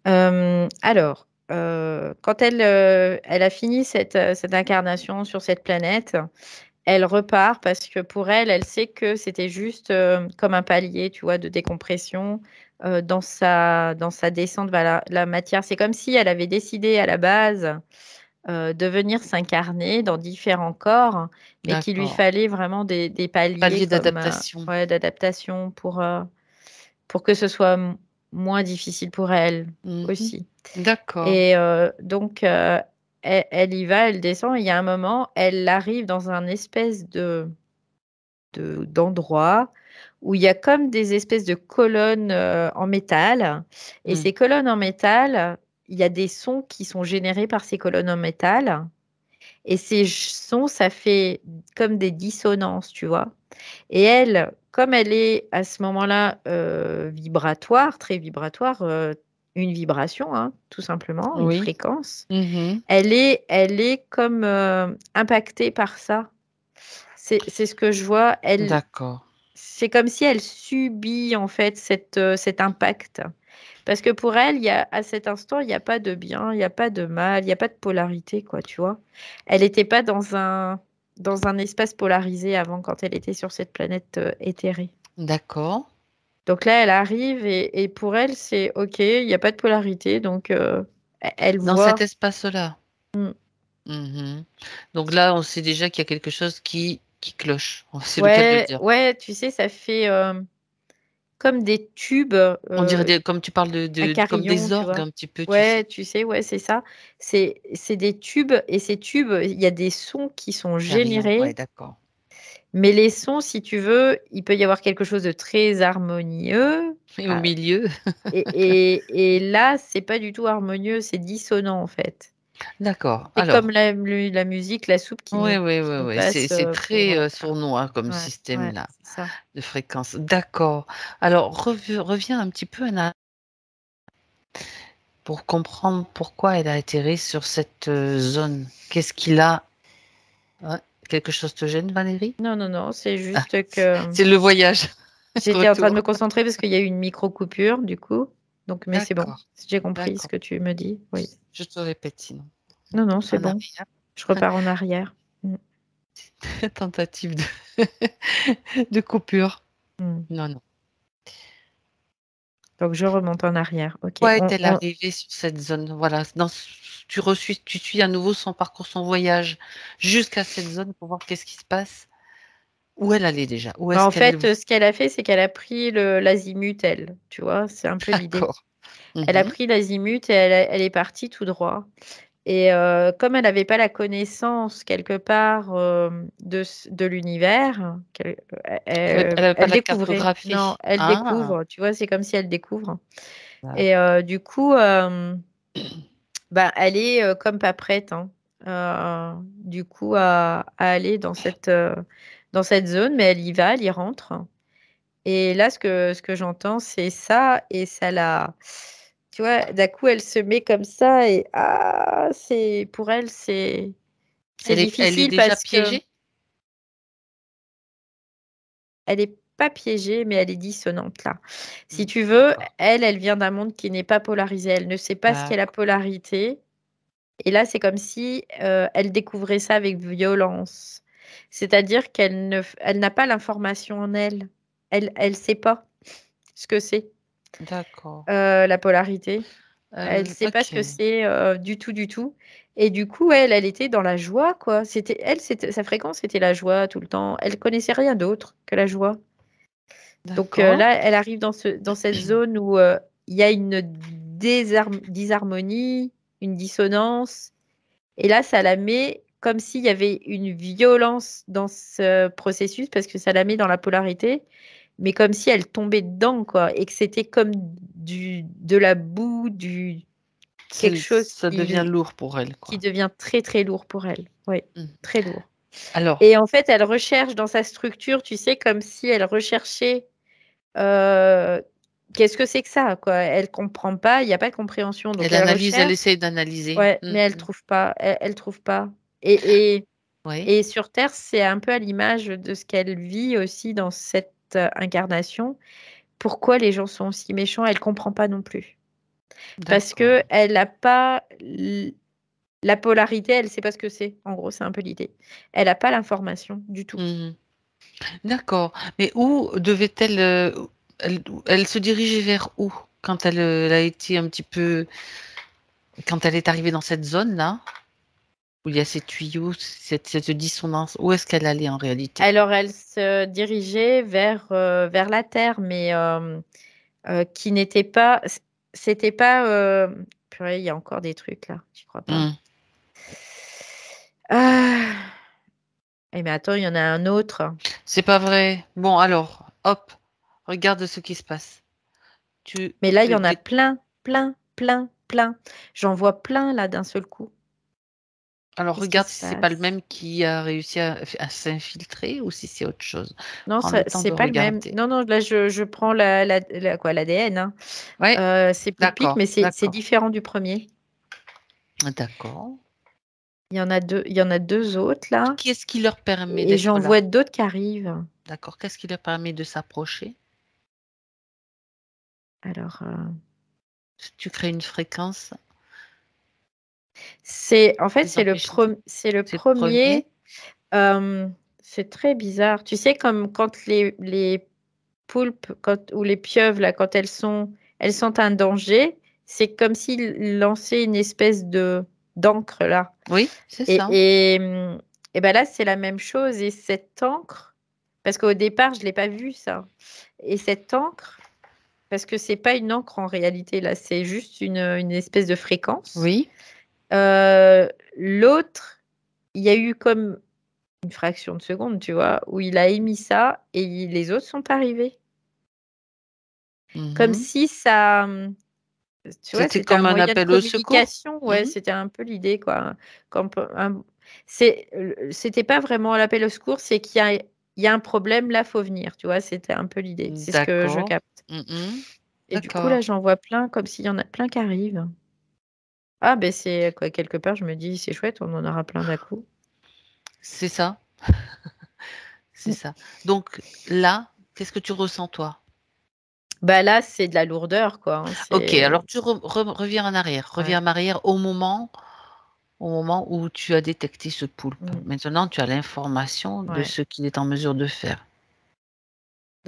Alors, quand elle a fini cette incarnation sur cette planète, elle repart parce que pour elle, elle sait que c'était juste, comme un palier, tu vois, de décompression, dans sa descente vers la matière. C'est comme si elle avait décidé à la base, de venir s'incarner dans différents corps, mais qu'il lui D'accord. fallait vraiment des paliers Palier comme, d'adaptation. ouais, d'adaptation pour que ce soit moins difficile pour elle Mhm. aussi. D'accord. Et donc, elle y va, elle descend. Et il y a un moment, elle arrive dans un espèce d'endroit où il y a comme des espèces de colonnes en métal. Et Mm. ces colonnes en métal, il y a des sons qui sont générés par ces colonnes en métal. Et ces sons, ça fait comme des dissonances, tu vois. Et elle, comme elle est à ce moment-là vibratoire, très vibratoire, une vibration, hein, tout simplement, une Oui. fréquence, Mhm. elle est comme impactée par ça. C'est ce que je vois. D'accord. C'est comme si elle subit en fait cet impact. Parce que pour elle, à cet instant, il n'y a pas de bien, il n'y a pas de mal, il n'y a pas de polarité, quoi, tu vois. Elle n'était pas dans un espace polarisé avant, quand elle était sur cette planète éthérée. D'accord. Donc là, elle arrive et pour elle, c'est OK, il n'y a pas de polarité, donc elle Dans cet voit. espace-là. Mm. Mhm. Donc là, on sait déjà qu'il y a quelque chose qui cloche. C'est le cas de le Ouais, dire. ouais, tu sais, ça fait comme des tubes, On dirait, comme tu parles un comme carillon, des tu orgues vois. un petit peu, tu sais. Ouais, tu sais, ouais, c'est ça. C'est des tubes, et ces tubes, il y a des sons qui sont Carillon, ouais, générés, d'accord. mais les sons, si tu veux, il peut y avoir quelque chose de très harmonieux. Et au Ah, milieu, et là, c'est pas du tout harmonieux, c'est dissonant en fait. d'accord. C'est comme Alors, la musique, la soupe qui oui, nous, oui, qui oui, nous oui. passe C'est pour. très sournois comme Ouais, système ouais, là c'est ça. de fréquence. D'accord. Alors, reviens un petit peu, Anna, pour comprendre pourquoi elle a atterri sur cette zone. Qu'est-ce qu'il a? Ouais, quelque chose te gêne, Valérie? Non, non, non, c'est Ah, juste que c'est le voyage. j'étais en train de me Retour. concentrer parce qu'il y a eu une micro-coupure, du coup. Donc, mais c'est bon, D'accord, j'ai compris ce d'accord. que tu me dis. Oui. Je te répète sinon. Non, non, c'est En bon. arrière. Je repars en arrière. Mm, Tentative de coupure. mm. Non, non. Donc, je remonte en arrière. OK. Pourquoi est-elle arrivée sur cette zone? Voilà, tu suis à nouveau son parcours, son voyage jusqu'à cette zone pour voir qu'est-ce qui se passe. Où elle allait déjà? Où Bah, est-ce en qu'elle fait, allait? ce qu'elle a fait, c'est qu'elle a pris l'azimut, elle. Tu vois, c'est un peu l'idée. D'accord. Elle a Mhm. pris l'azimut et elle est partie tout droit. Et comme elle n'avait pas la connaissance quelque part de l'univers, Elle avait pas elle la découvrait. Non, cartographie. elle Ah, découvre. Tu vois, c'est comme si elle découvre. Et d'accord. du coup, bah, elle est comme pas prête, hein, du coup, à aller dans cette zone, mais elle y va, elle y rentre. Et là, ce que j'entends, c'est ça, et ça la. Tu vois, d'un coup, elle se met comme ça, et pour elle, c'est Elle est difficile déjà parce que piégée? elle est pas piégée, mais elle est dissonante là. Si Hmm, tu veux, d'accord. elle vient d'un monde qui n'est pas polarisé. Elle ne sait pas ce qu'est la D'accord. polarité. Et là, c'est comme si elle découvrait ça avec violence. C'est-à-dire elle n'a pas l'information en elle. Elle sait pas ce que c'est D'accord. la polarité. Elle sait pas ce que Ok. c'est du tout, du tout. Et du coup, elle était dans la joie, quoi. Sa fréquence, c'était la joie tout le temps. Elle connaissait rien d'autre que la joie. Donc D'accord. là, elle arrive dans cette zone où il y a une disharmonie, une dissonance. Et là, ça la met comme s'il y avait une violence dans ce processus, parce que ça la met dans la polarité, mais comme si elle tombait dedans, quoi, et que c'était comme de la boue, quelque chose Ça devient lourd pour elle, qui quoi. devient très, très lourd pour elle. Oui, Hmm. très lourd. Alors, Et en fait, elle recherche dans sa structure, tu sais, comme si elle recherchait euh, qu'est-ce que c'est que ça, quoi. Elle comprend pas, il n'y a pas de compréhension, donc elle elle analyse, elle recherche. essaye d'analyser. Ouais, mais elle Mhm. trouve pas. Elle trouve pas. Et, et, Oui. et sur Terre, c'est un peu à l'image de ce qu'elle vit aussi dans cette incarnation. Pourquoi les gens sont aussi méchants, elle comprend pas non plus. Parce D'accord. qu'elle n'a pas la polarité, elle ne sait pas ce que c'est. En gros, c'est un peu l'idée. Elle n'a pas l'information du tout. Mhm. D'accord. Mais où devait-elle, elle se dirigeait vers où quand elle a été un petit peu, quand elle est arrivée dans cette zone-là, où il y a ces tuyaux, cette dissonance, où est-ce qu'elle allait en réalité? Alors, elle se dirigeait vers la Terre, mais qui n'était pas. C'était pas. Purée, il y a encore des trucs là, tu crois pas? Hmm. Ah, mais attends, il y en a un autre. C'est pas vrai. Bon, alors, hop, regarde ce qui se passe. Tu, Mais là, il y tu, en a tu- plein, plein, plein, plein. J'en vois plein là d'un seul coup. alors, Qu'est-ce qui regarde se si c'est pas le passe? même qui a réussi à s'infiltrer ou si c'est autre chose. Non, Prends le temps c'est de pas le même. regarder. Non, non, là, je prends quoi, l'ADN, hein. Ouais, C'est plus pique, d'accord, mais c'est d'accord, différent du premier. d'accord. Il y en a deux autres là. Qu'est-ce qui leur permet Et d'être j'en là? vois d'autres qui arrivent. D'accord. Qu'est-ce qui leur permet de s'approcher? Alors, Si tu crées une fréquence, en fait, les empêcher. c'est le C'est le premier. premier. euh, c'est très bizarre. Tu sais, comme quand les poulpes ou les pieuvres, là, quand elles sentent un danger, c'est comme s'ils lançaient une espèce de d'encre là. Oui, c'est Et, ça. et ben là, c'est la même chose. Et cette encre, parce qu'au départ, je ne l'ai pas vu ça. Et cette encre, parce que c'est pas une encre en réalité, là, c'est juste une espèce de fréquence. Oui. L'autre, il y a eu comme une fraction de seconde, tu vois, où il a émis ça et les autres sont arrivés. Comme Mhm. si ça, tu vois, C'était c'était un comme un moyen de appel au secours. communication. Ouais, Mhm. c'était un peu l'idée, quoi. C'était pas vraiment l'appel au secours, c'est il y a un problème, là, faut venir, tu vois, c'était un peu l'idée. C'est ce que je D'accord. capte. Mhm. Et du coup, là, D'accord. j'en vois plein, comme s'il y en a plein qui arrivent. Ah, ben c'est quoi, quelque part, je me dis, c'est chouette, on en aura plein d'un coup. C'est ça. C'est ça. Donc là, qu'est-ce que tu ressens toi? Bah là, c'est de la lourdeur, quoi, hein, Ok, c'est alors tu reviens en arrière. ouais. Reviens en arrière au moment où tu as détecté ce poulpe. Mm, Maintenant, tu as l'information de ouais. ce qu'il est en mesure de faire.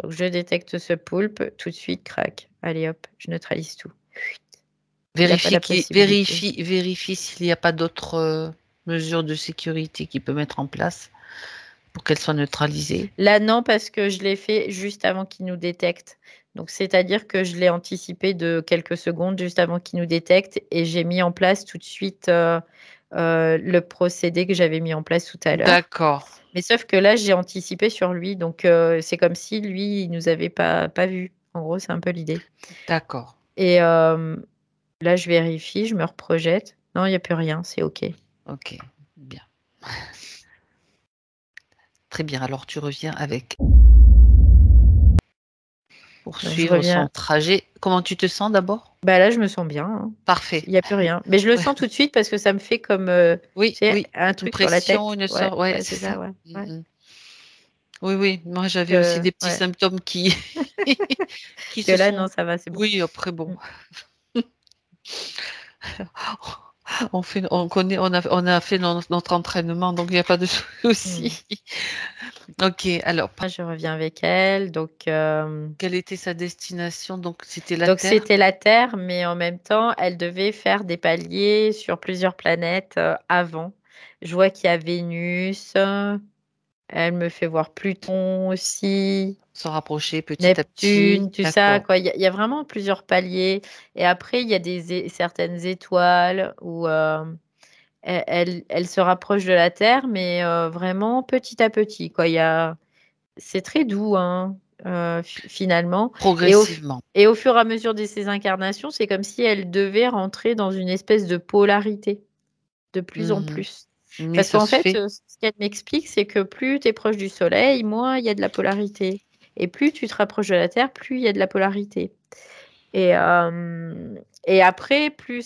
Donc je détecte ce poulpe, tout de suite, crac. Allez hop, je neutralise tout. Il n'y a pas la possibilité. Vérifie s'il n'y a pas d'autres mesures de sécurité qu'il peut mettre en place pour qu'elle soit neutralisée. Là, non, parce que je l'ai fait juste avant qu'il nous détecte. Donc, c'est-à-dire que je l'ai anticipé de quelques secondes juste avant qu'il nous détecte et j'ai mis en place tout de suite le procédé que j'avais mis en place tout à l'heure. D'accord, Mais sauf que là, j'ai anticipé sur lui. Donc, c'est comme si lui, il nous avait pas vu. En gros, c'est un peu l'idée. d'accord. Et là, je vérifie, je me reprojette. Non, il n'y a plus rien, c'est OK. Ok, bien. Très bien. Alors tu reviens avec Donc, je poursuivre son reviens. trajet. Comment tu te sens d'abord? Bah là, je me sens bien, hein. Parfait. Il n'y a plus rien. Mais je le Ouais. sens tout de suite parce que ça me fait comme, tu Oui, sais, oui. un Une truc sur la pression, tête. une Ouais, sorte. Ouais, ouais, c'est c'est ça, ça. ouais. Ouais. Mm, mm. Oui, oui. Moi, j'avais aussi des petits Ouais. symptômes qui qui Que se là, non, sont. ça va, c'est bon. Oui, après bon. Mm. On a fait notre entraînement, donc il n'y a pas de Mm. souci. Ok, alors, Moi, je reviens avec elle. quelle était sa destination? Donc, c'était la Donc Terre? c'était la Terre, mais en même temps, elle devait faire des paliers sur plusieurs planètes avant. Je vois qu'il y a Vénus. Elle me fait voir Pluton aussi. Se rapprocher petit à petit. Neptune, tout ça, D'accord. quoi. Il y a vraiment plusieurs paliers. Et après, il y a certaines étoiles où elle se rapproche de la Terre, mais vraiment petit à petit, quoi. C'est très doux, hein, finalement. Progressivement. Et au fur et à mesure de ses incarnations, c'est comme si elle devait rentrer dans une espèce de polarité de plus en Mhm. plus. Mais Parce ça qu'en se fait, fait. ce qu'elle m'explique, c'est que plus tu es proche du Soleil, moins il y a de la polarité. Et plus tu te rapproches de la Terre, plus il y a de la polarité. Et, et après, plus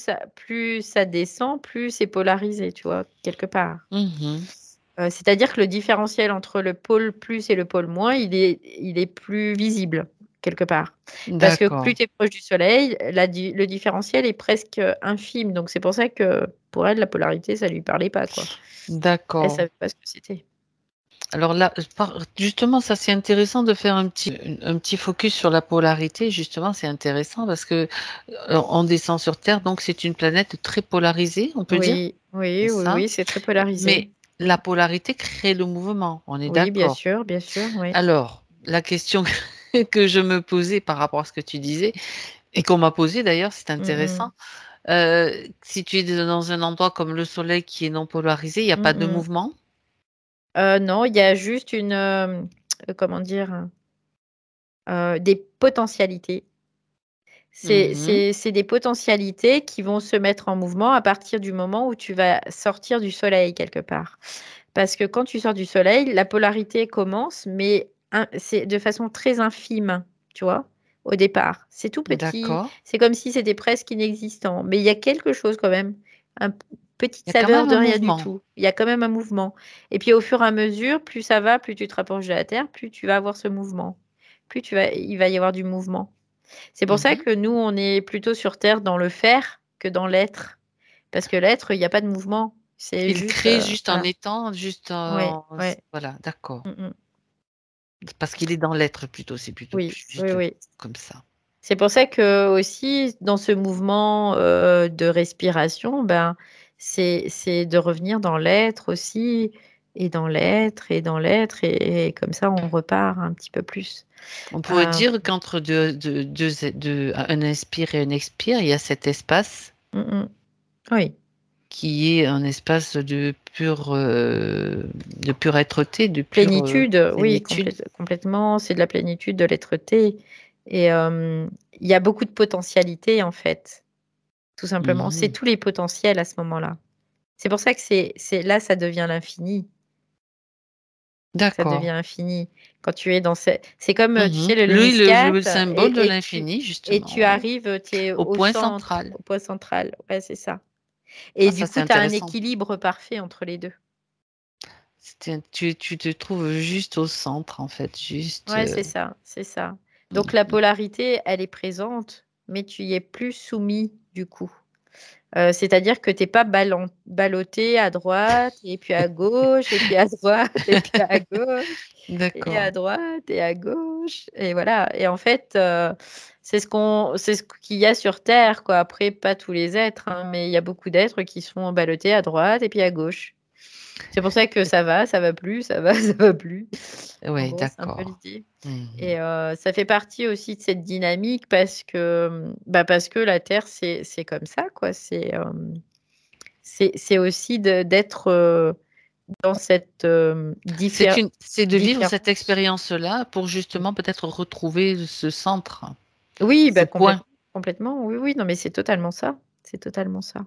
ça descend, plus c'est polarisé, tu vois, quelque part. Mhm. C'est-à-dire que le différentiel entre le pôle plus et le pôle moins, il est plus visible. quelque part. Parce que plus D'accord, tu es proche du soleil, le différentiel est presque infime. Donc c'est pour ça que pour elle, la polarité, ça lui parlait pas, quoi. Elle d'accord. savait pas ce que c'était. Alors là, justement, ça c'est intéressant de faire un petit focus sur la polarité. Justement, c'est intéressant parce que on descend sur Terre, donc c'est une planète très polarisée, on peut dire, Oui, c'est oui, oui, ça. oui, c'est très polarisé. Mais la polarité crée le mouvement, on est Oui, d'accord. bien sûr, oui. Alors, la question que je me posais par rapport à ce que tu disais, et qu'on m'a posé d'ailleurs, c'est intéressant. Mm, Si tu es dans un endroit comme le Soleil qui est non polarisé, il n'y a mm, pas de mm, mm. mouvement? Non, il y a juste comment dire, des potentialités. Mhm. C'est des potentialités qui vont se mettre en mouvement à partir du moment où tu vas sortir du soleil quelque part. Parce que quand tu sors du soleil, la polarité commence, mais c'est de façon très infime, tu vois, au départ. C'est tout petit, D'accord. c'est comme si c'était presque inexistant, mais il y a quelque chose quand même, petite Il y a quand saveur même de un rien du mouvement. tout. Il y a quand même un mouvement. Et puis au fur et à mesure, plus ça va, plus tu te rapproches de la Terre, plus tu vas avoir ce mouvement. Il va y avoir du mouvement. C'est pour ça Mhm. que nous, on est plutôt sur Terre dans le faire que dans l'être. Parce que l'être, il n'y a pas de mouvement. C'est Il juste, crée juste en voilà. étant, juste Ouais, en... ouais. Voilà, d'accord. Mm, mm. Parce qu'il est dans l'être plutôt, c'est plutôt Oui, oui, juste oui. comme ça. C'est pour ça que aussi, dans ce mouvement de respiration, ben, c'est de revenir dans l'être aussi, et dans l'être, et dans l'être, et comme ça, on repart un petit peu plus. On pourrait Euh, dire qu'entre un inspire et un expire, il y a cet espace mm, mm. Oui. qui est un espace de pure être-té, de pure Plénitude, oui, plénitude. complètement. C'est de la plénitude, de l'être-té. Et il y a beaucoup de potentialités, en fait, tout simplement. C'est Mhm. tous les potentiels à ce moment-là. C'est pour ça que là, ça devient l'infini. Ça devient D'accord. infini. Quand tu es dans c'est comme, tu sais, Mhm. le Lui, le léniscate, symbole de tu l'infini, justement, arrives, tu es au au point centre, central. au point central. Ouais, c'est ça. Ah, Et ça, du c'est coup, tu as un intéressant. équilibre parfait entre les 2. Tu te trouves juste au centre, en fait, juste. Ouais, c'est ça, c'est ça. Donc la Mhm. polarité, elle est présente, mais tu y es plus soumis du coup. C'est-à-dire que tu es pas ballotté à droite et puis à gauche et puis à droite et puis à gauche et à D'accord. droite et à gauche et voilà. Et en fait, c'est ce qu'il y a sur Terre, quoi. Après, pas tous les êtres, hein, mais il y a beaucoup d'êtres qui sont ballottés à droite et puis à gauche. C'est pour ça que ça va plus, ça va, ça va plus. En Oui, gros, c'est un peu d'accord. l'idée. Mhm. Et ça fait partie aussi de cette dynamique parce que la Terre, c'est comme ça, quoi. C'est aussi d'être dans cette C'est de vivre cette différence. expérience-là pour justement peut-être retrouver ce centre, Oui, ce bah, point. complètement. Oui, oui, non, mais c'est totalement ça. C'est totalement ça.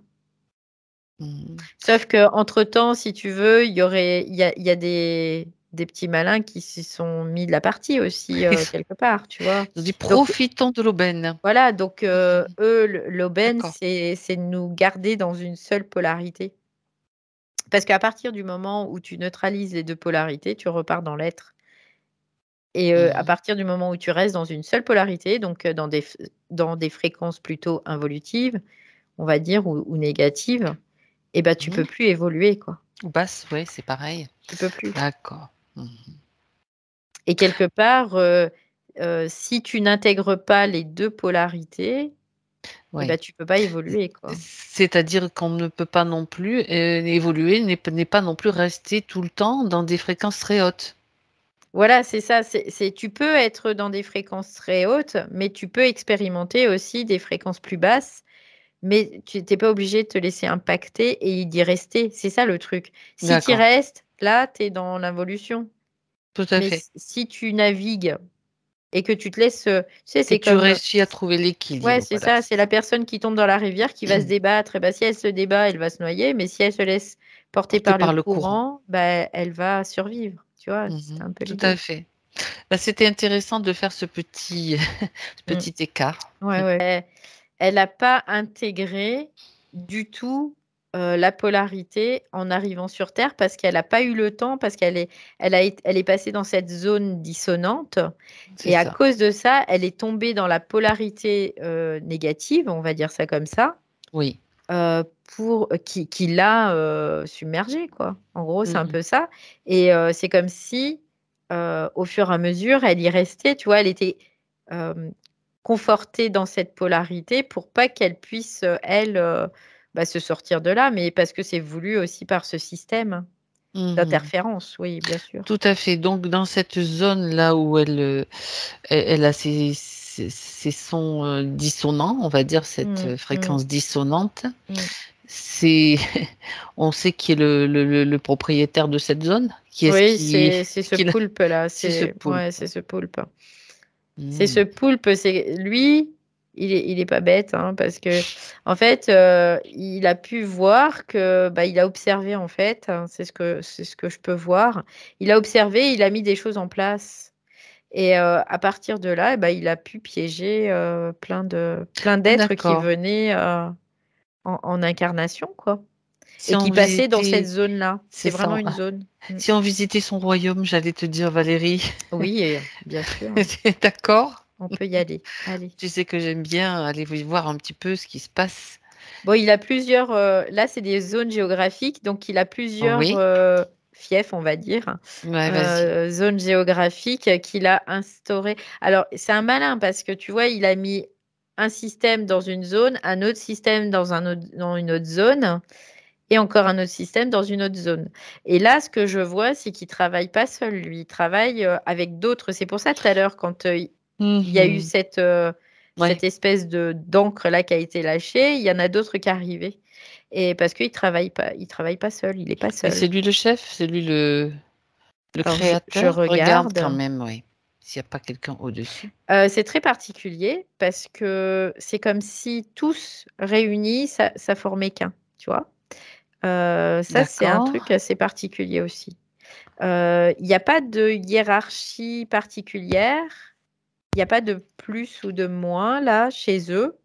Mhm. Sauf que entre-temps, si tu veux, il y a des petits malins qui s'y sont mis de la partie aussi, quelque part, tu vois. Ils ont dit Donc profitons de l'aubaine. voilà, donc Mhm. eux, l'aubaine, D'accord. c'est de nous garder dans une seule polarité. Parce qu'à partir du moment où tu neutralises les 2 polarités, tu repars dans l'être. Et à Mhm. partir du moment où tu restes dans une seule polarité, donc dans des fréquences plutôt involutives, on va dire, ou négatives, et ben tu Mhm. peux plus évoluer, quoi. Ou basse, oui, c'est pareil. Tu peux plus. D'accord. Mhm. Et quelque part, si tu n'intègres pas les 2 polarités, et Oui. ben tu peux pas évoluer, quoi. C'est-à-dire qu'on ne peut pas non plus évoluer, n'est pas non plus rester tout le temps dans des fréquences très hautes. Voilà, c'est ça. Tu peux être dans des fréquences très hautes, mais tu peux expérimenter aussi des fréquences plus basses, mais tu n'es pas obligé de te laisser impacter et d'y rester. C'est ça le truc. Si tu y D'accord. restes, là, tu es dans l'involution. Tout à Mais fait. si tu navigues et que tu te laisses, tu sais, Que c'est tu comme, réussis à trouver ouais, l'équilibre. c'est Voilà, ça, c'est c'est la ça. personne qui tombe dans la rivière qui va se débattre. Et ben, si elle se débat, elle va se noyer, mais si elle se laisse porter Porté par le par le courant. courant, bah, elle va survivre. Tu vois, c'est Mhm. un peu Tout à l'idée. fait. Bah, c'était intéressant de faire ce ce Mm. petit écart. Ouais, ouais. Elle n'a pas intégré du tout la polarité en arrivant sur Terre parce qu'elle n'a pas eu le temps, parce elle est passée dans cette zone dissonante. C'est Et à ça. cause de ça, elle est tombée dans la polarité négative, on va dire ça comme ça, Oui. qui l'a submergée, quoi. En gros, c'est un Mmh. peu ça. Et c'est comme si, au fur et à mesure, elle y restait, tu vois, elle était euh, confortée dans cette polarité pour pas qu'elle puisse, elle, bah, se sortir de là, mais parce que c'est voulu aussi par ce système Mmh. d'interférence, oui, bien sûr. Tout à fait. Donc dans cette zone-là où elle a ses sons, dissonants, on va dire cette, Mm, mm, fréquence dissonante, mm. c'est on sait qui est le propriétaire de cette zone? Qui est-ce Oui, c'est ce qui l'a poulpe-là, c'est ce c'est poulpe. ouais, c'est ce poulpe. C'est ce Mmh. poulpe, c'est lui, il est pas bête, hein, parce que en fait, il a pu voir que, bah, il a observé en fait, hein, c'est ce que je peux voir. Il a observé, il a mis des choses en place. Et à partir de là, eh ben, il a pu piéger plein d'êtres qui D'accord. venaient en incarnation, quoi, Si et qui on passaient dans cette visitait zone-là. c'est C'est vraiment ça. une zone. Mm. Si on visitait son royaume, j'allais te dire Valérie. Oui, bien sûr, Tu es d'accord? on peut y aller. Allez. Tu sais que j'aime bien aller voir un petit peu ce qui se passe. Bon, il a plusieurs. Là, c'est des zones géographiques, donc il a plusieurs Oui? fiefs, on va dire, Ouais, vas-y. zones géographiques qu'il a instaurées. Alors, c'est un malin parce que tu vois, il a mis un système dans une zone, un autre système dans une autre zone, et encore un autre système dans une autre zone. Et là, ce que je vois, c'est qu'il travaille pas seul, lui. Il travaille avec d'autres. C'est pour ça, tout à l'heure, quand il y a eu Mhm. Ouais. cette espèce de d'encre là qui a été lâchée, il y en a d'autres qui arrivaient. Et parce il travaille pas seul, il n'est pas Mais seul. c'est lui le chef, c'est lui le Alors je créateur. Regarde quand regarde. même, oui. S'il n'y a pas quelqu'un au-dessus. C'est très particulier parce que c'est comme si tous réunis, ça formait qu'un, tu vois. Ça, c'est un D'accord. truc assez particulier aussi. Il n'y a pas de hiérarchie particulière, il n'y a pas de plus ou de moins là chez eux,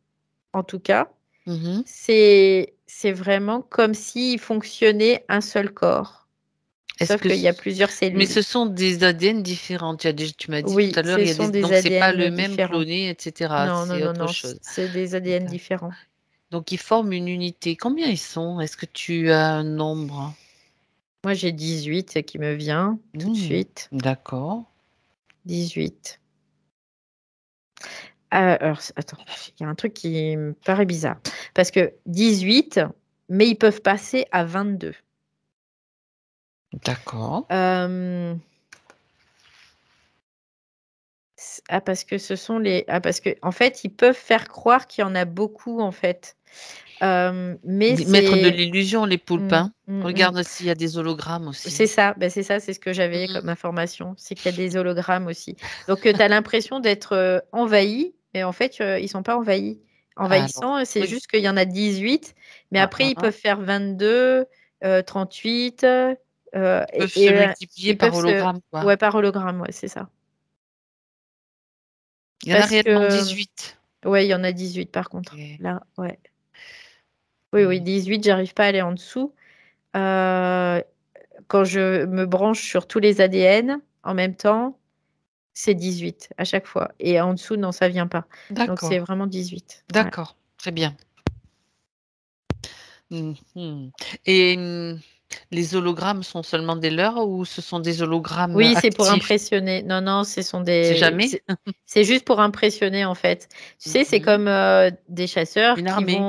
en tout cas. Mhm. C'est vraiment comme s'il fonctionnait un seul corps, Est-ce sauf que qu'il y a plusieurs Mais cellules. ce sont des ADN différents. Tu m'as dit tout Oui, à l'heure, ce il y a sont des des donc c'est pas ADN le même différents. cloné, etc. Non, non, C'est non, autre non, chose. c'est des ADN D'accord. différents. Donc ils forment une unité. Combien ils sont? Est-ce que tu as un nombre? Moi, j'ai 18 qui me vient tout de Hmm. suite. D'accord. 18. Alors, attends, il y a un truc qui me paraît bizarre. Parce que 18, mais ils peuvent passer à 22. D'accord. Euh, parce que ce sont les. Ah, parce que, en fait, ils peuvent faire croire qu'il y en a beaucoup, en fait. Mais Mettre de c'est. l'illusion, les poulpes, Mm, hein. mm, mm. Regarde s'il y a des hologrammes aussi. C'est ça, ben c'est ça, c'est ce que j'avais comme Mhm. information, c'est qu'il y a des hologrammes aussi. Donc tu as l'impression d'être envahi, mais en fait, ils sont pas envahis. Alors, Envahissants, c'est reg- juste qu'il y en a 18, mais ah, après, ah, ils ah. peuvent faire 22, 38, Ils peuvent se multiplier ils par peuvent hologramme, quoi. Ouais, par hologramme, ouais, c'est ça. Il y en a Parce réellement que, 18. ouais, il y en a 18 par contre. Ok. Là, ouais. Oui, oui, Mhm. 18, j'arrive pas à aller en dessous. Euh, Quand je me branche sur tous les ADN en même temps, c'est 18 à chaque fois. Et en dessous, non, ça vient pas. Donc c'est D'accord. vraiment 18. Ouais. D'accord. Très bien. Mhm. Et les hologrammes sont seulement des leurs ou ce sont des hologrammes Oui, c'est pour actifs? impressionner. Non, non, ce sont C'est jamais? c'est juste pour impressionner en fait. Tu sais, c'est Mhm. comme des chasseurs Une armée.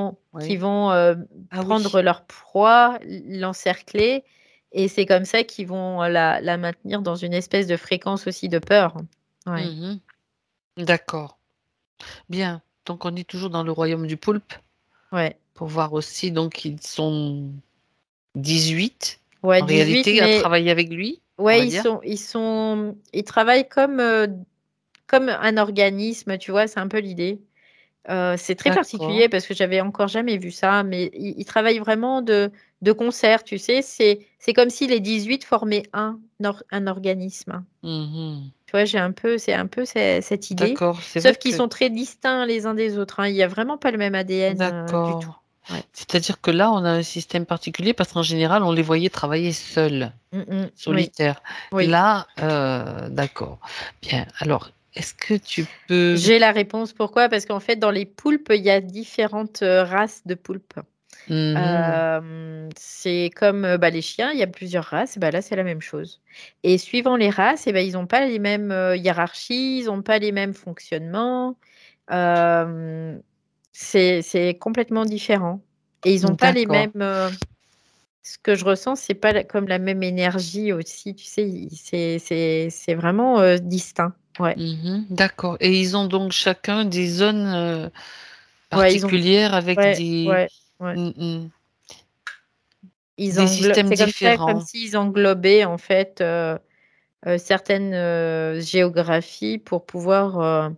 qui Oui. vont Ah oui. prendre leur proie, l'encercler, et c'est comme ça qu'ils vont la maintenir dans une espèce de fréquence aussi de peur. Ouais. Mhm. D'accord. Bien. Donc on est toujours dans le royaume du poulpe Ouais. pour voir aussi. Donc ils sont 18 Ouais, en 18, réalité à mais travailler avec lui, on ouais, va dire. ils travaillent comme un organisme, tu vois, c'est un peu l'idée. C'est très D'accord. particulier parce que j'avais encore jamais vu ça, mais ils travaillent vraiment de concert, tu sais. C'est comme si les 18 formaient un organisme. Mhm. Tu vois, c'est un peu cette idée. D'accord. C'est vrai Sauf qu'ils que sont très distincts les uns des autres, hein. Il n'y a vraiment pas le même ADN du tout. d'accord. Ouais. C'est-à-dire que là, on a un système particulier parce qu'en général, on les voyait travailler seuls, Oui, solitaires. oui. Là, d'accord. Bien. Alors, est-ce que tu peux... J'ai la réponse. Pourquoi? Parce qu'en fait, dans les poulpes, il y a différentes races de poulpes. Mhm. C'est comme bah, les chiens, il y a plusieurs races. Bah, là, c'est la même chose. Et suivant les races, eh ben, ils n'ont pas les mêmes hiérarchies, ils n'ont pas les mêmes fonctionnements. Euh, c'est complètement différent. Et ils n'ont pas les D'accord. mêmes. Ce que je ressens, c'est pas comme la même énergie aussi. Tu sais, c'est vraiment distinct. Ouais. Mhm. D'accord. Et ils ont donc chacun des zones Ouais, ils ont. particulières avec Ouais, ouais, ouais. Mhm. Ils Des systèmes C'est comme ça, comme différents. s'ils englobaient en fait certaines géographies pour pouvoir.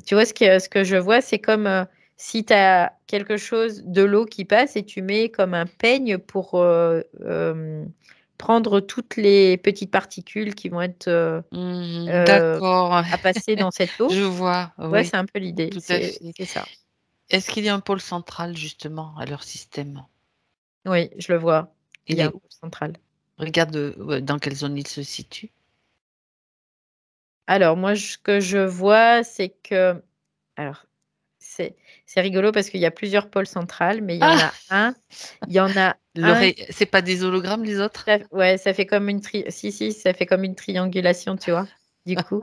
Tu vois, ce que je vois, c'est comme si tu as quelque chose de l'eau qui passe et tu mets comme un peigne pour prendre toutes les petites particules qui vont être Mhm. euh, D'accord. à passer dans cette Je eau. vois, Ouais, oui, c'est un peu l'idée. tout à fait. C'est ça. Est-ce qu'il y a un pôle central justement à leur système? Oui, je le vois. Il Il y a un est pôle où? central. Regarde ouais, dans quelle zone il se situe. Alors, moi, ce que je vois, c'est que. Alors, c'est c'est rigolo parce qu'il y a plusieurs pôles centrales, mais Ah! il y en a un. C'est pas des hologrammes les autres? Ouais, ça fait comme si, si, ça fait comme une triangulation, tu vois. Du coup,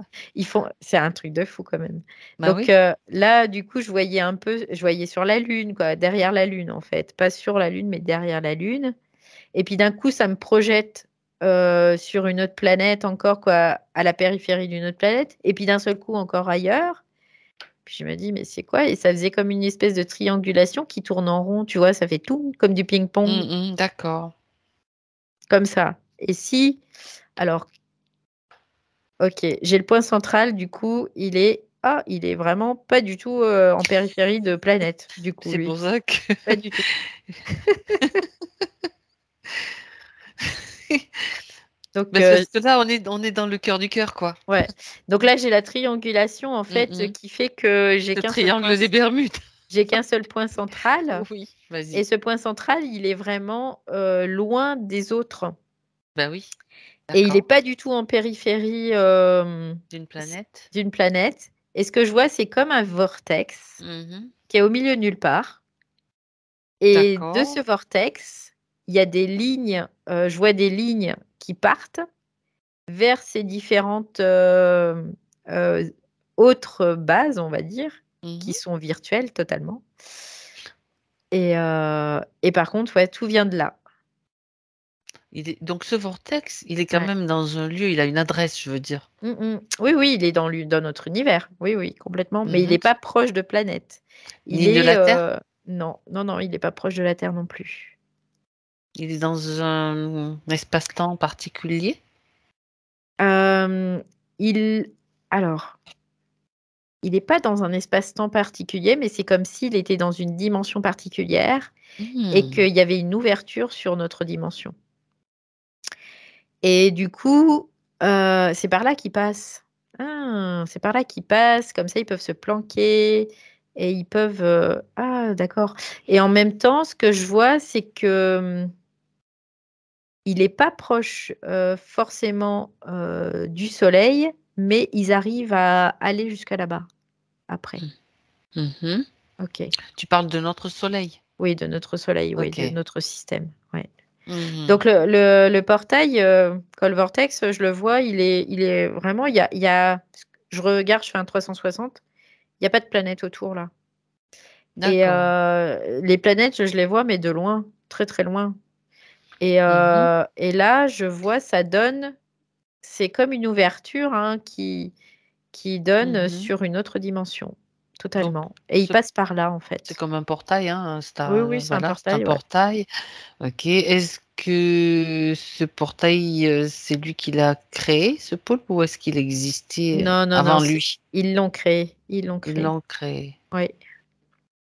c'est un truc de fou quand même. Bah Donc oui. là, du coup, je voyais sur la Lune, quoi, derrière la Lune en fait, pas sur la Lune, mais derrière la Lune. Et puis d'un coup, ça me projette sur une autre planète encore, quoi, à la périphérie d'une autre planète. Et puis d'un seul coup, encore ailleurs. Puis je me dis, mais c'est quoi? Et ça faisait comme une espèce de triangulation qui tourne en rond, tu vois, ça fait tout comme du ping-pong, D'accord. comme ça. Et si, alors, ok, j'ai le point central, du coup, il est vraiment pas du tout en périphérie de planète, du coup, C'est lui. pour ça que Pas du tout. Donc, parce que là, on est dans le cœur du cœur, quoi. ouais. Donc là, j'ai la triangulation, en fait, Mmh. qui fait que Le triangle des Bermudes. j'ai qu'un seul point central. Oui, Et vas-y. ce point central, il est vraiment loin des autres. Bah oui, Et il n'est d'accord. pas du tout en périphérie D'une planète. d'une planète. Et ce que je vois, c'est comme un vortex Mmh. qui est au milieu de nulle part. Et de ce D'accord. vortex, il y a des lignes, je vois des lignes qui partent vers ces différentes euh, autres bases, on va dire, qui Mmh. sont virtuelles totalement. Et par contre, ouais, tout vient de là. Donc ce vortex, il est quand Ouais. même dans un lieu, il a une adresse, je veux dire. Oui, oui, il est dans notre univers. Oui, oui, complètement. Mais il Mmh. n'est pas proche de planète. Il Ni de est... la Terre? non, non, non, il n'est pas proche de la Terre non plus. Il est dans un espace-temps particulier? Euh, il... Alors, il n'est pas dans un espace-temps particulier, mais c'est comme s'il était dans une dimension particulière et Mmh. qu'il y avait une ouverture sur notre dimension. Et du coup, c'est par là qu'ils passent. Ah, c'est par là qu'ils passent, comme ça ils peuvent se planquer et ils peuvent. Ah, d'accord. Et en même temps, ce que je vois, c'est que il n'est pas proche forcément du soleil, mais ils arrivent à aller jusqu'à là-bas après. Mmh. Ok. Tu parles de notre soleil? Oui, de notre soleil, oui, de OK. notre système. Ouais. Mmh. Donc le portail Call Vortex, je le vois, il est vraiment, je regarde, je fais un 360, il n'y a pas de planète autour là. Et D'accord. les planètes, je les vois, mais de loin, très très loin. Mmh. Et là, je vois, c'est comme une ouverture hein, qui donne Mmh. sur une autre dimension, Donc totalement. Et il ce passe par là, en c'est fait. comme un portail, hein, Oui, oui, c'est un voilà, c'est un portail, ouais. portail. OK. Est-ce que ce portail, c'est lui qui l'a créé, ce pôle, ou est-ce qu'il existait Non, non, non, avant lui? ils l'ont créé, ils l'ont Ils créé. l'ont créé. Oui.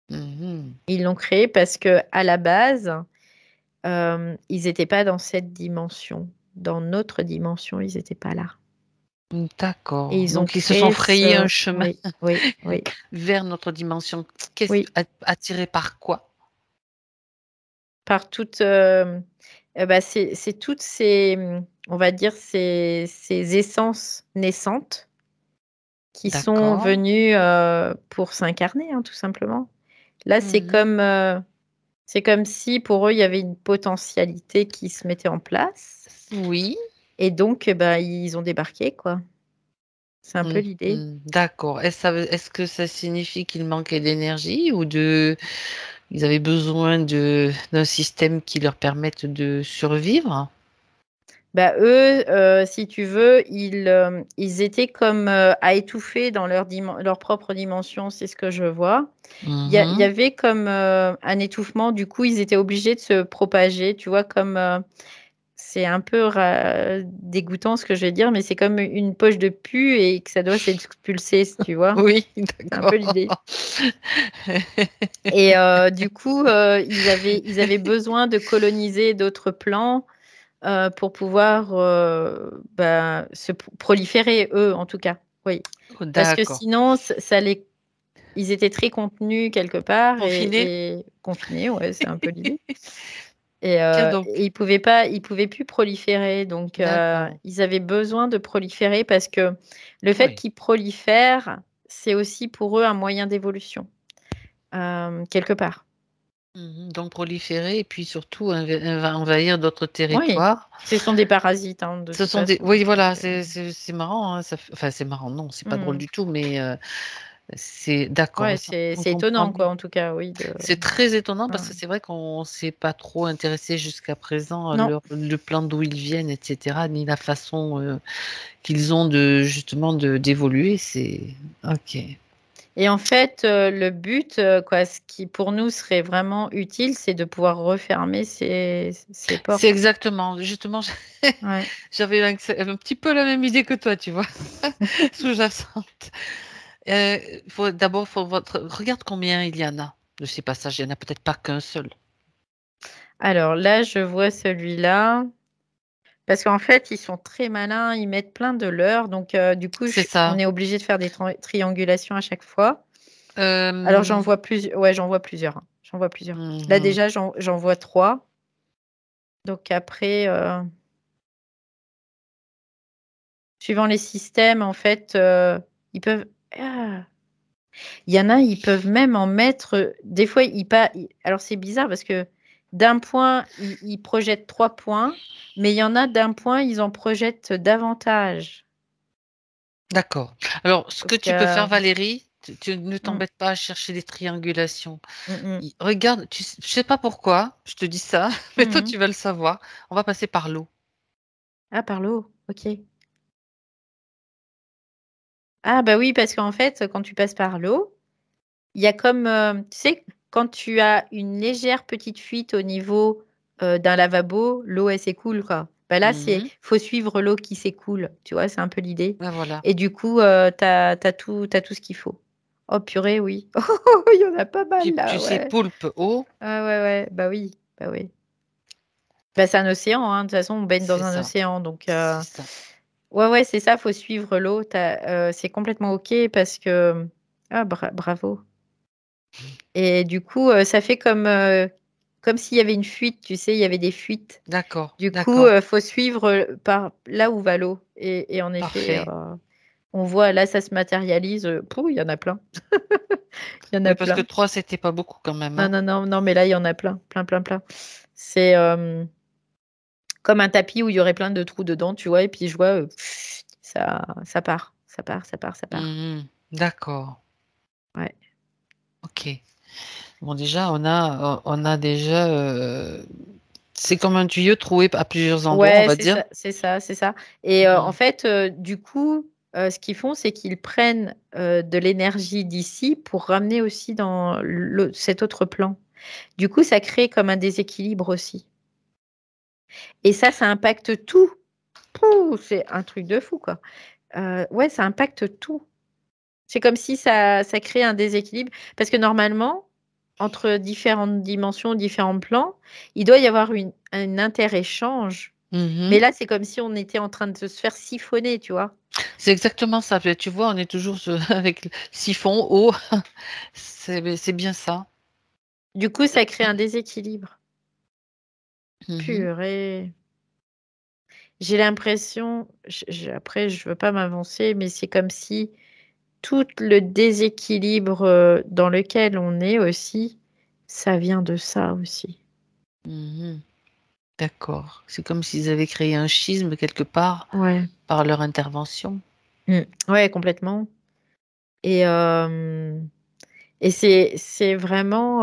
Mmh. Ils l'ont créé parce que à la base, ils n'étaient pas dans cette dimension. Dans notre dimension, ils n'étaient pas là. Et D'accord. ils ont Donc ils se sont créé frayés un ce... chemin Oui, oui, oui, vers notre dimension. oui. Attirés par quoi? par toutes, c'est toutes ces, on va dire, ces essences naissantes qui sont D'accord. venues pour s'incarner, hein, tout simplement. Là, Mmh. c'est comme si pour eux, il y avait une potentialité qui se mettait en place Oui. et donc, ils ont débarqué, quoi. C'est un peu Mmh l'idée. mh. D'accord. Est-ce que ça signifie qu'il manquait d'énergie ou ils avaient besoin d'un système qui leur permette de survivre? Eux, si tu veux, ils étaient comme, à étouffer dans leur propre dimension, c'est ce que je vois. Il y Mmh. avait comme, un étouffement, du coup, ils étaient obligés de se propager, tu vois? Comme, c'est un peu dégoûtant ce que je vais dire, mais c'est comme une poche de pus et que ça doit s'expulser, tu vois? Oui, C'est un peu d'accord. l'idée et du coup, ils avaient besoin de coloniser d'autres plans, pour pouvoir, se proliférer, eux, en tout cas, oui. Oh, Parce que d'accord. sinon, ça les ils étaient très contenus quelque part Confinés? et confinés, ouais, c'est un peu l'idée Tiens et donc. ils pouvaient plus proliférer donc D'accord. ils avaient besoin de proliférer parce que le fait Oui. qu'ils prolifèrent, c'est aussi pour eux un moyen d'évolution, quelque part. Mmh. Donc proliférer et puis surtout envahir d'autres Oui, territoires. ce sont des parasites, hein, de Ce toute sont des façon, Oui, donc voilà, c'est marrant, hein, enfin c'est marrant, non, c'est pas drôle mmh. du tout, mais c'est d'accord, Ouais, ça on c'est comprend étonnant mieux. quoi, en tout cas, oui, de C'est très étonnant ouais, parce que ouais. c'est vrai qu'on s'est pas trop intéressé jusqu'à présent à Non le plan d'où ils viennent et cetera, ni la façon, qu'ils ont de justement d'évoluer, c'est OK. et en fait, le but, quoi, ce qui pour nous serait vraiment utile, c'est de pouvoir refermer ces C'est portes. exactement, justement, Ouais. j'avais un petit peu la même idée que toi, tu vois? Sous-jacente. Faut votre regarde combien il y en a de ces passages, il y en a peut-être pas qu'un seul. Alors là, je vois celui-là, parce qu'en fait, ils sont très malins, ils mettent plein de leurres, donc du coup, C'est on ça. est obligé de faire des triangulations à chaque fois. Alors Hem, j'en vois plusieurs, hein, j'en vois plusieurs. mmh Là mh. déjà, j'en vois 3, donc après, suivant les systèmes, en fait, ils peuvent ah! Il y en a, ils peuvent même en mettre, des fois, alors c'est bizarre parce que d'un point, ils projettent 3 points, mais il y en a d'un point, ils en projettent davantage. D'accord. Alors ce que Donc tu peux faire Valérie, tu ne mmh, t'embêtes pas à chercher des triangulations. mmh mh. Regarde, je sais pas pourquoi, je te dis ça, mais toi Mmh. tu vas le savoir. On va passer par l'eau. Ah, par l'eau, OK. Ah bah oui, parce qu'en fait, quand tu passes par l'eau, il y a comme, tu sais, quand tu as une légère petite fuite au niveau, d'un lavabo, l'eau elle s'écoule quoi. Bah là, c'est Mmh. faut suivre l'eau qui s'écoule, tu vois? C'est un peu l'idée Bah, voilà. et du coup, tu as tout ce qu'il faut. Oh purée, oui. Il y en a pas mal Tu là, sais ouais. poulpe, eau, Ouais, ouais, ouais, bah oui, bah oui. Bah, c'est un océan, hein, de toute façon, on baigne dans c'est un ça, océan donc c'est ça. ouais, ouais, c'est ça, faut suivre l'eau. C'est complètement OK parce que ah bravo. Et du coup, ça fait comme s'il y avait une fuite, tu sais, il y avait des fuites. D'accord, Du coup, d'accord. faut suivre, par là où va l'eau et en effet, Parfait. on voit là, ça se matérialise, pouh, il y en a plein. Il y en a Oui, parce que plein. 3 c'était pas beaucoup quand même, Non, hein? non, non, non, mais là, il y en a plein, plein, plein, plein. C'est, comme un tapis où il y aurait plein de trous dedans, tu vois? Et puis je vois, ça part, ça part, ça part, ça part. Mmh. D'accord, Ouais. OK. Bon déjà on a déjà, c'est comme un tuyau troué à plusieurs endroits, on Ouais, va c'est dire. ça, c'est ça, c'est ça et en Mmh. fait, du coup, ce qu'ils font, c'est qu'ils prennent, de l'énergie d'ici pour ramener aussi dans cet autre plan. Du coup, ça crée comme un déséquilibre aussi et ça impacte tout. Pouh, c'est un truc de fou, quoi. Ouais, ça impacte tout. C'est comme si ça crée un déséquilibre parce que normalement, entre différentes dimensions, différents plans, il doit y avoir un interéchange. Mais Mmh. là, c'est comme si on était en train de se faire siphonner, tu vois? C'est exactement ça. Beh, tu vois, on est toujours avec le siphon, eau, c'est bien ça. Du coup, ça crée un déséquilibre. Mmh. Purée. J'ai l'impression, après, je veux pas m'avancer, mais c'est comme si tout le déséquilibre dans lequel on est aussi, ça vient de ça aussi. Mmh. D'accord. C'est comme s'ils avaient créé un schisme quelque part Ouais. par leur intervention. Ouais, complètement. Et, et c'est vraiment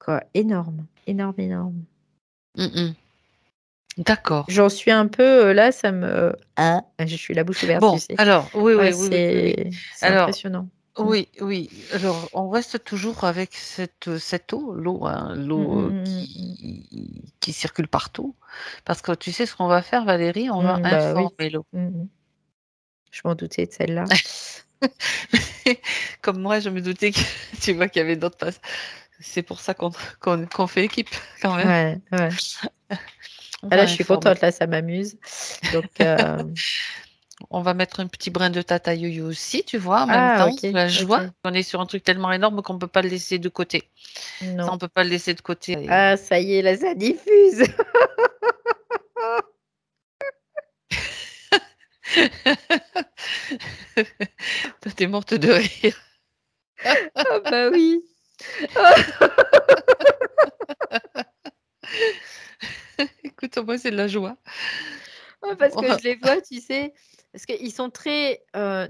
quoi, énorme, énorme, énorme. Mmh. D'accord. J'en suis un peu là, ça me je suis la bouche ouverte, tu Bon, sais. alors oui, Ouais, oui, oui, oui, oui, oui. c'est Alors impressionnant. Mmh. oui, oui. Alors on reste toujours avec cette eau, l'eau, hein, Mmh, l'eau, mmh, mmh, mmh. qui circule partout. Parce que tu sais ce qu'on va faire Valérie? On va Bah oui. informer l'eau. Mmh mh. Je m'en doutais de celle-là. Comme moi, je me doutais que tu vois qu'il y avait d'autres passes. C'est pour ça qu'on fait équipe quand même. Ouais, ouais. On Ah va là, je suis informer. contente, là, ça m'amuse. Donc On va mettre un petit brin de tata yo-yo aussi, tu vois, en même ah temps, OK, la joie. OK. On est sur un truc tellement énorme qu'on peut pas le laisser de côté. Ça, Non. on peut pas le laisser de côté et Ah ça y est, là, ça diffuse. toi, tu morte de rire. Ah bah oui. Écoute, au moins, c'est de la joie. Ouais, parce que je les vois, tu sais, parce qu'ils sont très,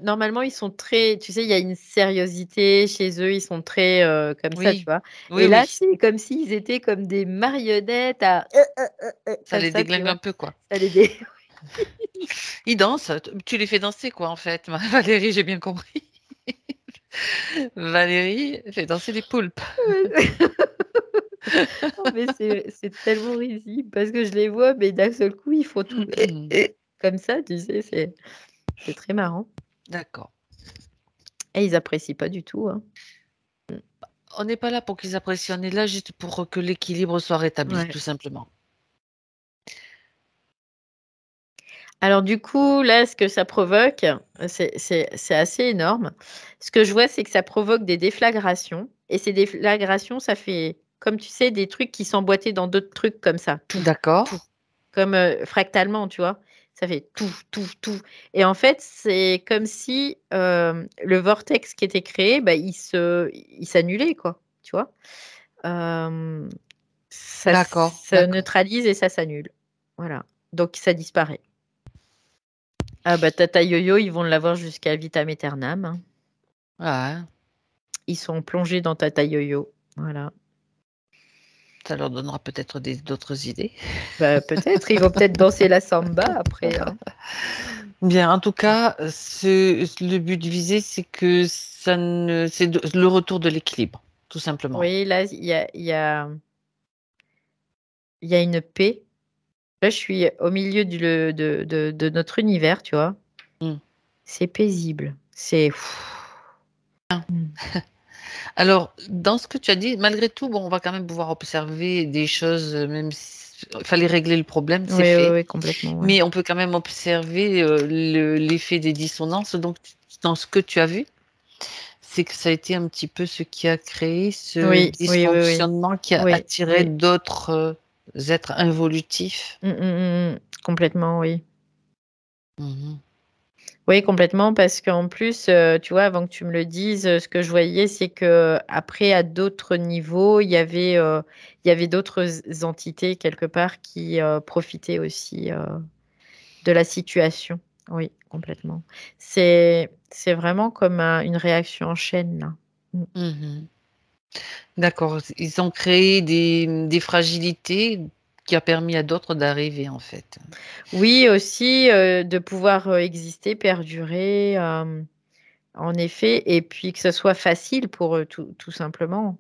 normalement, ils sont très tu sais, il y a une sériosité chez eux, ils sont très, comme ça, tu Oui, vois? oui, Et là, oui, c'est comme s'ils étaient comme des marionnettes à ça comme les ça, tu déglingue vois? un peu, quoi. Ça les dé Ils dansent, tu les fais danser, quoi, en fait. Valérie, j'ai bien compris. Valérie fait danser les poulpes. Non, mais c'est tellement risible parce que je les vois, mais d'un seul coup, ils font tout comme ça, tu sais? C'est très marrant D'accord. et ils apprécient pas du tout, hein. On n'est pas là pour qu'ils apprécient, on est là juste pour que l'équilibre soit rétabli, Ouais. tout simplement. Alors du coup, là, ce que ça provoque, c'est assez énorme. Ce que je vois, c'est que ça provoque des déflagrations et ces déflagrations, ça fait, comme tu sais, des trucs qui s'emboîtaient dans d'autres trucs comme ça, tout, D'accord, tout, comme, fractalement, tu vois? Ça fait tout, tout, tout et en fait, c'est comme si, le vortex qui était créé, bah, il s'annulait, quoi, tu vois? Hem, ça d'accord, se d'accord. neutralise et ça s'annule. Voilà, donc ça disparaît. Ah bah, Tata Yo-Yo, ils vont l'avoir jusqu'à vitam aeternam, hein. Ouais, Ils sont plongés dans Tata Yo-Yo, voilà. ça leur donnera peut-être d'autres idées. Bah, peut-être, ils vont peut-être danser la samba après, hein. Bien, en tout cas, le but visé, c'est que ça ne c'est le retour de l'équilibre, tout simplement. Oui, là, il y a une paix. Là, je suis au milieu du le de notre univers, tu vois? Mmh. C'est paisible, c'est mmh. Alors, dans ce que tu as dit, malgré tout, bon, on va quand même pouvoir observer des choses, même s il fallait régler le problème, c'est Oui, oui, fait. oui, complètement, ouais. Mais on peut quand même observer, l'effet des dissonances. Donc dans ce que tu as vu, c'est que ça a été un petit peu ce qui a créé ce Oui, oui, oui, oui. dysfonctionnement qui a Oui, attiré oui. d'autres, êtres involutifs. Mmh, mmh, mmh, mmh. Complètement, oui. Mmh. Oui, complètement, parce qu'en plus, tu vois, avant que tu me le dises, ce que je voyais, c'est que après, à d'autres niveaux, il y avait d'autres entités quelque part qui, profitaient aussi, de la situation. Oui, complètement. C'est vraiment comme une réaction en chaîne, là. Mmh. Mmh. D'accord, ils ont créé des fragilités qui a permis à d'autres d'arriver, en fait. Oui, aussi, de pouvoir, exister, perdurer, en effet et puis que ce soit facile pour eux, tout simplement.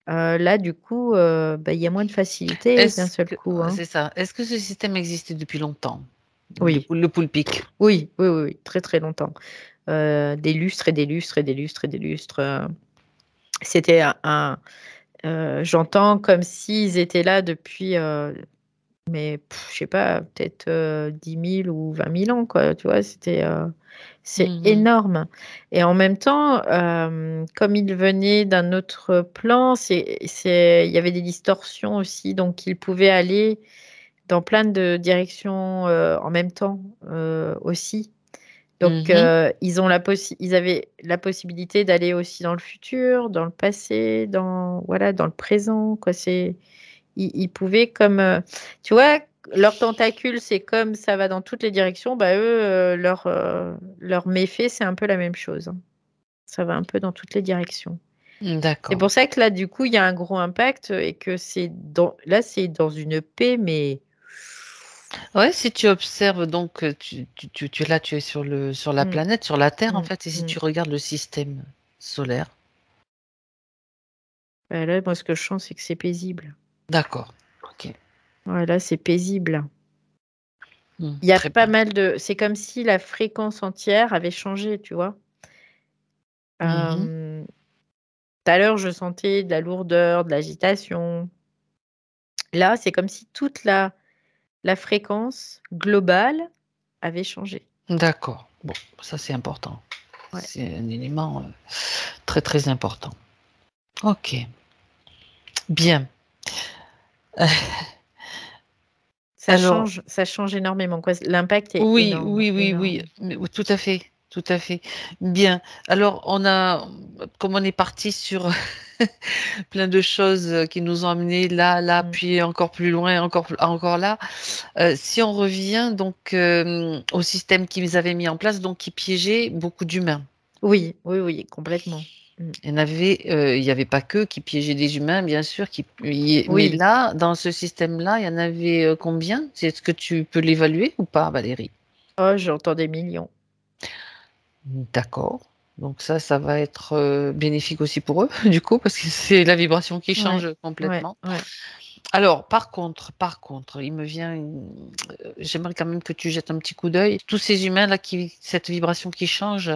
Là, du coup, bah, il y a moins de facilité d'un Est-ce seul que coup, hein. c'est ça. Est-ce que ce système existait depuis longtemps? Oui, Le poulpic? oui, oui, oui, oui, très, très longtemps. Des lustres et des lustres et des lustres et des lustres, c'était j'entends comme s'ils étaient là depuis, mais je sais pas, peut-être 10 000 ou 20 000 ans, quoi. Tu vois, c'est Mhm. énorme. Et en même temps, comme il venait d'un autre plan, il y avait des distorsions aussi, donc il pouvait aller dans plein de directions en même temps aussi. Donc, Mhm. ils avaient la possibilité d'aller aussi dans le futur, dans le passé, voilà, dans le présent, quoi. Ils pouvaient comme, tu vois, leurs tentacules, c'est comme ça va dans toutes les directions. Bah, eux, leur méfait, c'est un peu la même chose, hein. Ça va un peu dans toutes les directions. C'est D'accord. pour ça que là, du coup, il y a un gros impact et que là, c'est dans une paix, mais Ouais, si tu observes, donc, là, tu es sur la mm, planète, sur la Terre, en mm, fait, et si mm. tu regardes le système solaire. Bah, là, moi, ce que je sens, c'est que c'est paisible. D'accord. Ok. Ouais, là, c'est paisible. Hmm, Il y a très pas bien. mal de. C'est comme si la fréquence entière avait changé, tu vois. Mhm. Tout à l'heure, je sentais de la lourdeur, de l'agitation. Là, c'est comme si toute la fréquence globale avait changé. D'accord. Bon, ça c'est important. Ouais. C'est un élément très très important. Ok. Bien. Alors, Ça change énormément, quoi. L'impact est oui, énorme, oui, oui, oui, énorme. oui, tout à fait, tout à fait. Bien. Alors, comme on est parti sur plein de choses qui nous ont amenés là, là, Mm. puis encore plus loin, encore là. Si on revient donc au système qu'ils avaient mis en place, donc qui piégeait beaucoup d'humains. Oui, oui, oui, complètement. Mm. Il y avait pas que qui piégeaient des humains, bien sûr, mais Oui. là, dans ce système-là, il y en avait combien? Est-ce que tu peux l'évaluer ou pas, Valérie? Oh, j'entends des millions. D'accord. Donc ça va être bénéfique aussi pour eux, du coup, parce que c'est la vibration qui Ouais, change ouais, complètement. ouais. Alors, par contre, j'aimerais quand même que tu jettes un petit coup d'œil. Tous ces humains-là, cette vibration qui change,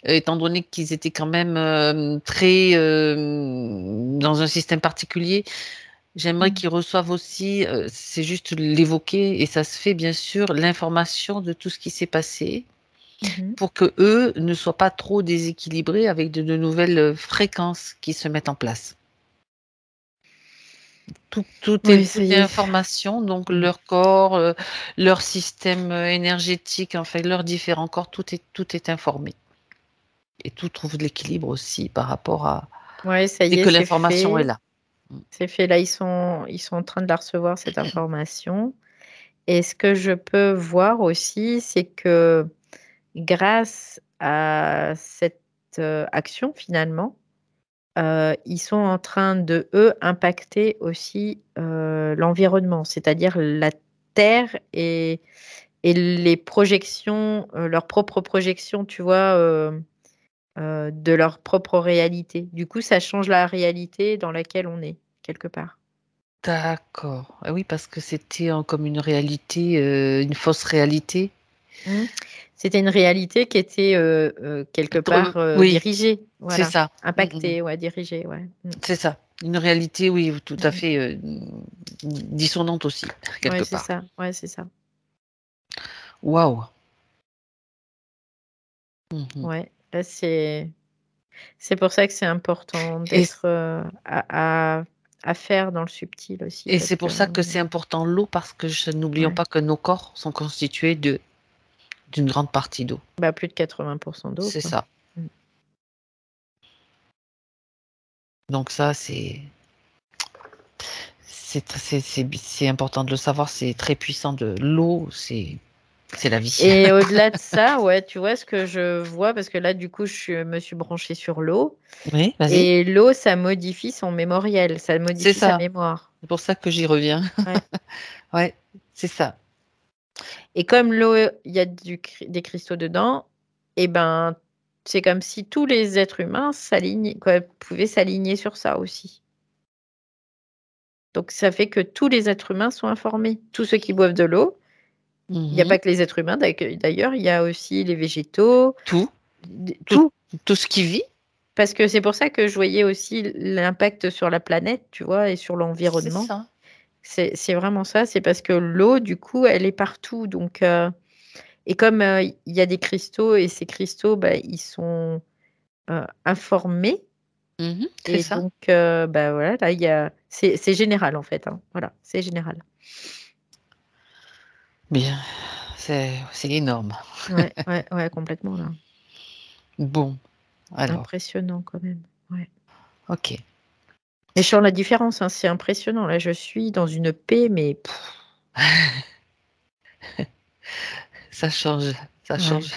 étant donné qu'ils étaient quand même très dans un système particulier, j'aimerais Mm. qu'ils reçoivent aussi, c'est juste l'évoquer, et ça se fait bien sûr, l'information de tout ce qui s'est passé Mhm. pour que eux ne soient pas trop déséquilibrés avec de nouvelles fréquences qui se mettent en place. Oui, ça Tout y est est. information, donc Mm. leur corps, leur système énergétique, enfin leurs différents corps, tout est informé. Et tout trouve de l'équilibre aussi par rapport à Ouais, ça dès y est, que c'est l'information est fait. là. Mm. C'est fait. Là, ils sont en train de la recevoir, cette information. Et ce que je peux voir aussi, c'est que grâce à cette action, finalement, ils sont en train de, eux, impacter aussi l'environnement, c'est-à-dire la Terre et les projections, leurs propres projections, tu vois, de leur propre réalité. Du coup, ça change la réalité dans laquelle on est, quelque part. D'accord. Ah oui, parce que c'était comme une réalité, une fausse réalité. Mmh. C'était une réalité qui était, quelque part, Oui, dirigée, c'est voilà, ça. Mm, mm. impactée, ouais, dirigée, ouais. Mmh. C'est ça. Une réalité, oui, tout à Mmh. fait dissonante aussi, Ouais, quelque c'est part. ça, ouais, c'est ça. Waouh. Mhm. Ouais, là, c'est pour ça que c'est important Et, d'être, à faire dans le subtil aussi et parce c'est que pour ça que c'est important l'eau, parce que n'oublions ouais, pas que nos corps sont constitués d'une grande partie d'eau. bah, plus de 80 d'eau, C'est quoi. ça. Mmh. Donc ça, c'est important de le savoir. C'est très puissant. De l'eau, c'est la vie. Et au-delà de ça, ouais, tu vois ce que je vois parce que là, du coup, me suis branchée sur l'eau Oui, vas-y. et l'eau, ça modifie son mémoriel, ça C'est modifie sa ça. mémoire. C'est pour ça que j'y reviens. Ouais. Ouais, c'est ça. Et comme l'eau, il y a des cristaux dedans, et ben, c'est comme si tous les êtres humains pouvaient s'aligner sur ça aussi. Donc ça fait que tous les êtres humains sont informés. Tous ceux qui boivent de l'eau, il n'y a Mhm. pas que les êtres humains d'ailleurs, il y a aussi les végétaux, Tout, tout, tout. tout ce qui vit, Parce que c'est pour ça que je voyais aussi l'impact sur la planète, tu vois? Et sur c'est l'environnement. ça. C'est vraiment ça. C'est parce que l'eau, du coup, elle est partout. Donc, et comme il y a des cristaux et ces cristaux, bah, ils sont informés. C'est Et ça. donc, bah, voilà, là, c'est général en fait. Hein. Voilà, c'est général. Bien, c'est énorme. Ouais, ouais, ouais, complètement là. Bon, alors, Impressionnant quand même. Ouais. ok. Et je sens la différence, hein, c'est impressionnant. Là, je suis dans une paix, mais Ça change, ça ouais. change.